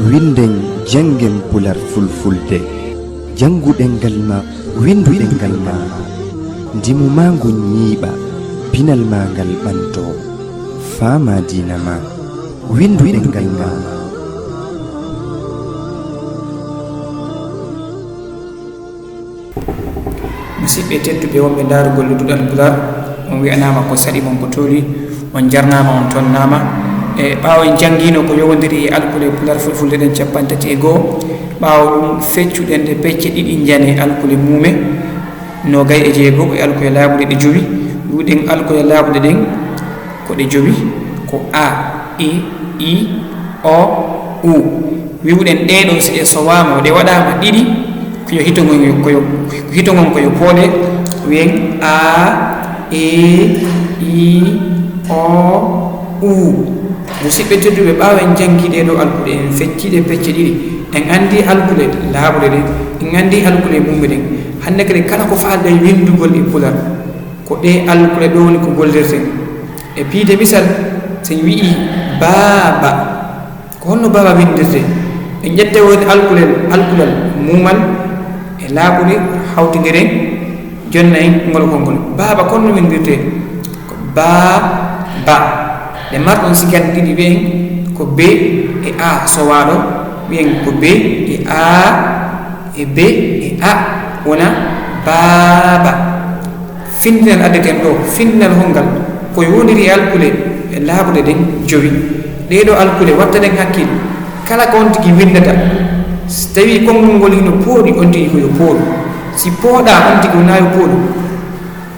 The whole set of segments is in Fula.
winden jangen pular fulfulde janguɗen ngal ma winduɗen ngal ma ndimu ma ngu ñiiɓa pinal ma ngal ɓanto fama dina ma winduɗen ngal ma musidɓe tedduɓe wonɓe ndaarugol Luttuɗal Pulaar on wi'anama ko saɗi mon ko tooli on jarnama on tonnama e ɓaawo en janngino ko yowodiri e alkule pular fulfulde ɗen 31 ɓaawo ɗum feccuɗen ɗe pecce ɗiɗi jane alkule muume 26 e alkule laaɓuɗe ɗe jowi ɗuɗen alkule laaɓuɗe ɗen ko ɗe jowi ko a e i o u wiwɗen ɗeɗo so ɗe sowama ɗe waɗama ɗiɗi koyo hitogon koyo pooɗe wiyen a e i o u musidɓe tedduɓe ɓaawa en jangguiɗe ɗo alkuɗe en fecciɗe pecce ɗiɗi en andi alkuɗe laaɓuɗe ɗen en andi alkuɗe mumɓe ɗen hande kadi kala ko faalde windugol e pular ko ɗe alkuɗe ɗo woni ko gollirten e piide misal sen wi'i baaba ko honno baaba windirte en ƴette woni alkulal mumal e laaɓuɗe hawtidiren jonna en ngol konngol baaba konno windirte ko baaba ɗe marɗon sigal ɗiɗi wiyen ko b e a sowaɗo wiyen ko b e a e b e a wona baaba findinal addeten ɗo findinal hongal ko yondiri e alkule e laaɓuɗe ɗen jowi ɗeɗo alkule watta ɗen hakkille kala ko on tigi windata so tawi konngol ngol hino pooɗi on tigi koyo pooɗu si pooɗa on tigi wona yo pooɗu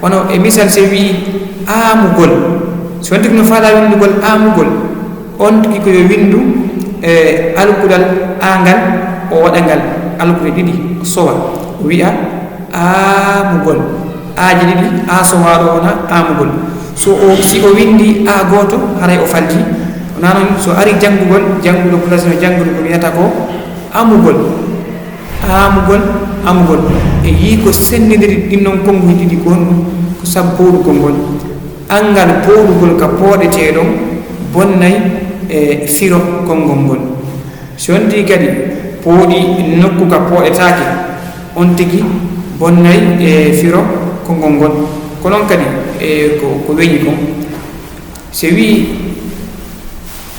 wono e misal so wi aamugol so on tigi no faala windugol aamugol on tigi koyo windu e alkulal aangal o waɗa ngal alkude ɗiɗi sowa o wiya aamugol aaji ɗiɗi a sowaɗo wona aamugol so si o windi a gooto haray o falti wona noon so ari jannguɗo place no janngude ko wiyata ko amugol e yii ko sennidiri ɗinnon konnguji ɗiɗi ko honɗum ko sabu pooɗugol ngol angal pooɗugol ka pooɗeteɗon bonnay e firo konngol ngol so on tigi kadi pooɗi nokku ka pooɗetake on tigi bonnay e firo konngol ngol ko noon kadi ko weñi kon so wi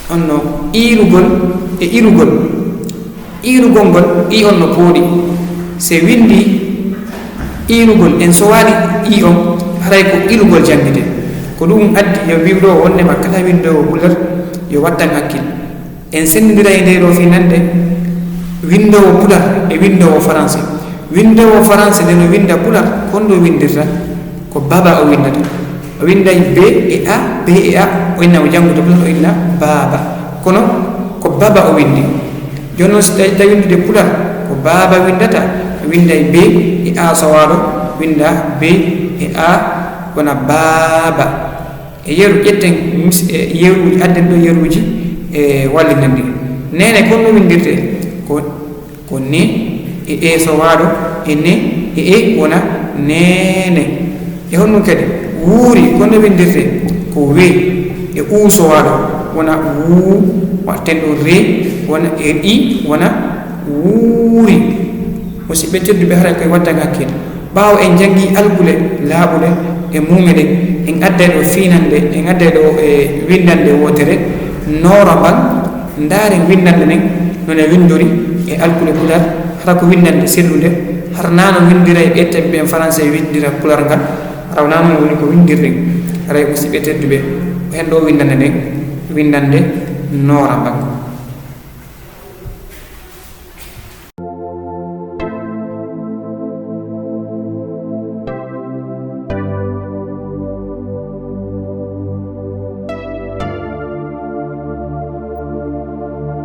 onno iirugol e iirugol ngol i on no pooɗi so windi iirugol en so waali i on haray ko iirugol janngite ko ɗum addi yo wiwɗo wonnema kala windowo pular yo wattan hakkille en sendidira e nde ɗo finande windowo pular e windowo français windowo français nde no winda pular konɗo windirta ko baba o windata o winday b e a o inna o janngude pular o inna baaba kono ko baba o windi joni noon so tawi windude pular ko baaba windata winday b e a sowaɗo winda b e a wona baaba e yeru ƴetten yeruji adden ɗo yeruji e wallinan ɗi nene konno windirte ko ne e e sowaɗo e ne e e wona nene e honɗum kadi wuuri konno windirte ko we e u sowaɗo wona wuu watten ɗo re wona e i wona wuuri musidɓe tedduɓe haray koye waddan hakkille ɓaawo en jangi alkule laaɓuɗe e muume ɗen en adday ɗo finande en adday ɗo e windande wotere noora mban ndaaren windande nden none windori e alkule pular hara ko windande sellude hara nano windira e ƴettaɓe ɓen français windira pular ngal hara nano woni ko windirɗen haray musidɓe tedduɓe hen ɗo windande nden windande noora mban